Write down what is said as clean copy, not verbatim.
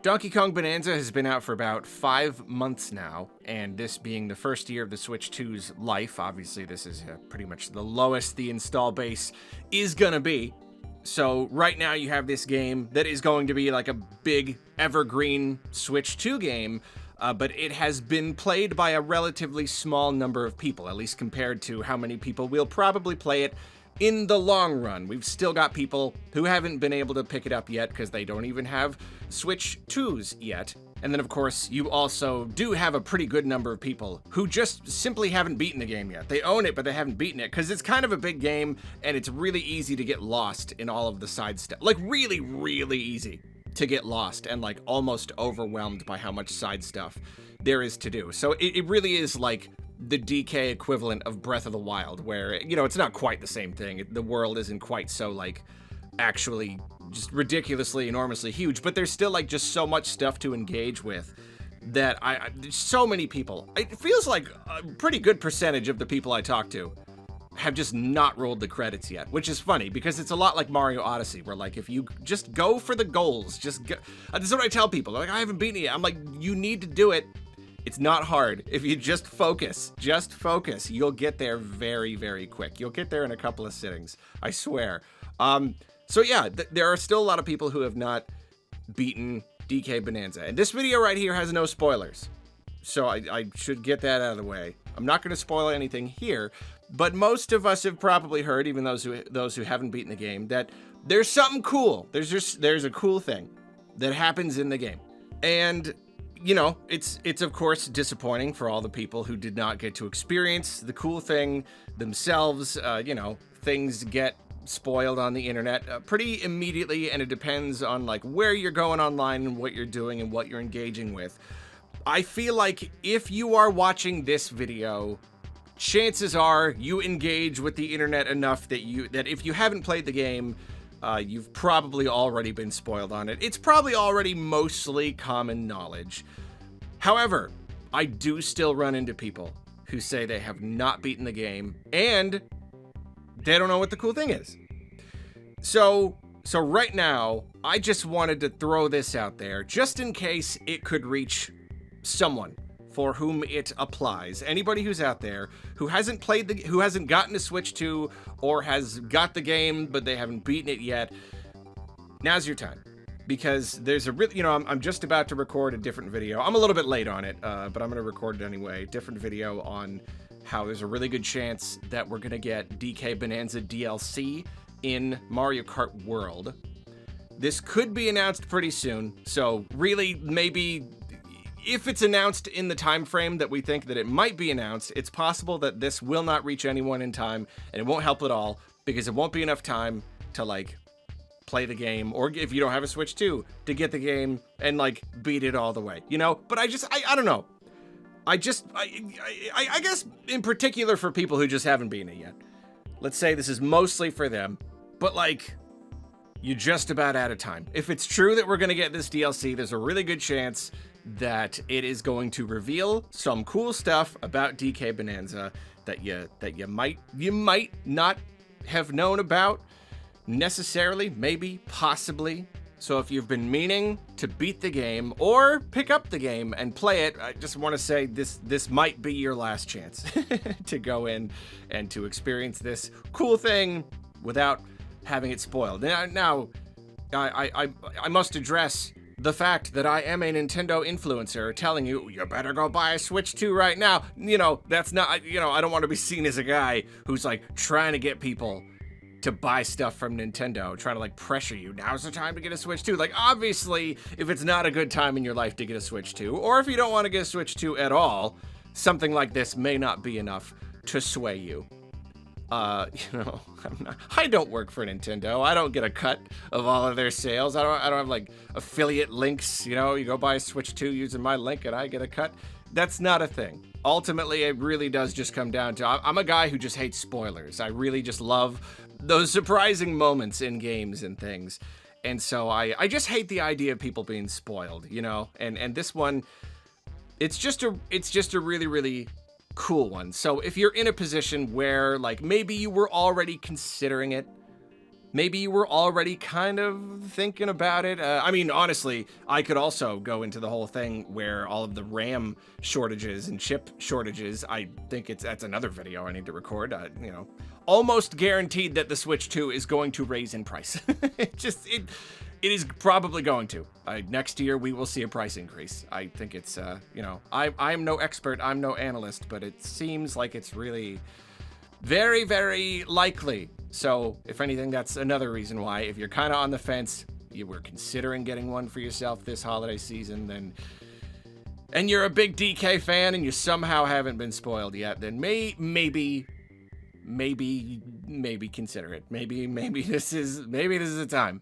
Donkey Kong Bonanza has been out for about 5 months now, and this being the first year of the Switch 2's life, obviously this is pretty much the lowest the install base is gonna be. So right now you have this game that is going to be like a big evergreen Switch 2 game, but it has been played by a relatively small number of people, at least compared to how many people will probably play it in the long run. We've still got people who haven't been able to pick it up yet because they don't even have Switch 2s yet. And then, of course, you also do have a pretty good number of people who just simply haven't beaten the game yet. They own it, but they haven't beaten it because it's kind of a big game and it's really easy to get lost in all of the side stuff. Like, really, really easy to get lost and, like, almost overwhelmed by how much side stuff there is to do. So it really is like the DK equivalent of Breath of the Wild, where, you know, it's not quite the same thing. The world isn't quite so, like, actually just ridiculously, enormously huge, but there's still, like, just so much stuff to engage with that there's so many people. It feels like a pretty good percentage of the people I talk to have just not rolled the credits yet, which is funny because it's a lot like Mario Odyssey, where, like, if you just go for the goals, just go. This is what I tell people. They're like, I haven't beaten it yet. I'm like, you need to do it. It's not hard. If you just focus, you'll get there very, very quick. You'll get there in a couple of sittings, I swear. So yeah, there are still a lot of people who have not beaten DK Bonanza. And this video right here has no spoilers. So I should get that out of the way. I'm not going to spoil anything here, but most of us have probably heard, even those who haven't beaten the game, that there's something cool. There's a cool thing that happens in the game. And you know, it's of course disappointing for all the people who did not get to experience the cool thing themselves. You know, things get spoiled on the internet pretty immediately, and it depends on, like, where you're going online and what you're doing and what you're engaging with. I feel like if you are watching this video, chances are you engage with the internet enough that if you haven't played the game, you've probably already been spoiled on it. It's probably already mostly common knowledge. However, I do still run into people who say they have not beaten the game and they don't know what the cool thing is. So right now, I just wanted to throw this out there just in case it could reach someone for whom it applies. Anybody who's out there who hasn't who hasn't gotten a Switch 2 or has got the game but they haven't beaten it yet, now's your time. Because there's I'm just about to record a different video. I'm a little bit late on it, but I'm gonna record it anyway. Different video on how there's a really good chance that we're gonna get DK Bonanza DLC in Mario Kart World. This could be announced pretty soon, so really maybe if it's announced in the time frame that we think that it might be announced, it's possible that this will not reach anyone in time, and it won't help at all, because it won't be enough time to, like, play the game, or if you don't have a Switch 2, to get the game and, like, beat it all the way, you know? But I don't know. I guess in particular for people who just haven't beaten it yet. Let's say this is mostly for them, but, like, you're just about out of time. If it's true that we're gonna get this DLC, there's a really good chance that it is going to reveal some cool stuff about DK Bonanza that you might not have known about necessarily, maybe, possibly. So if you've been meaning to beat the game or pick up the game and play it, I just want to say this might be your last chance to go in and to experience this cool thing without having it spoiled. Now, I must address the fact that I am a Nintendo influencer telling you better go buy a Switch 2 right now. You know, that's not, you know, I don't want to be seen as a guy who's, like, trying to get people to buy stuff from Nintendo, trying to, like, pressure you. Now's the time to get a Switch 2. Like, obviously, if it's not a good time in your life to get a Switch 2, or if you don't want to get a Switch 2 at all, something like this may not be enough to sway you. You know, I don't work for Nintendo. I don't get a cut of all of their sales. I don't have, like, affiliate links. You know, you go buy a Switch 2 using my link and I get a cut. That's not a thing. Ultimately, it really does just come down to, I'm a guy who just hates spoilers. I really just love those surprising moments in games and things. And so I just hate the idea of people being spoiled, you know? And this one, it's just a really, really cool one. So if you're in a position where, like, maybe you were already considering it, Maybe you were already kind of thinking about it. I mean, honestly, I could also go into the whole thing where all of the RAM shortages and chip shortages. I think that's another video I need to record. Almost guaranteed that the Switch 2 is going to raise in price. It is probably going to. Next year we will see a price increase. I think it's I'm no expert, I'm no analyst, but it seems like it's really very, very likely. So, if anything, that's another reason why, if you're kind of on the fence, you were considering getting one for yourself this holiday season, and you're a big DK fan and you somehow haven't been spoiled yet, then maybe consider it. Maybe this is the time.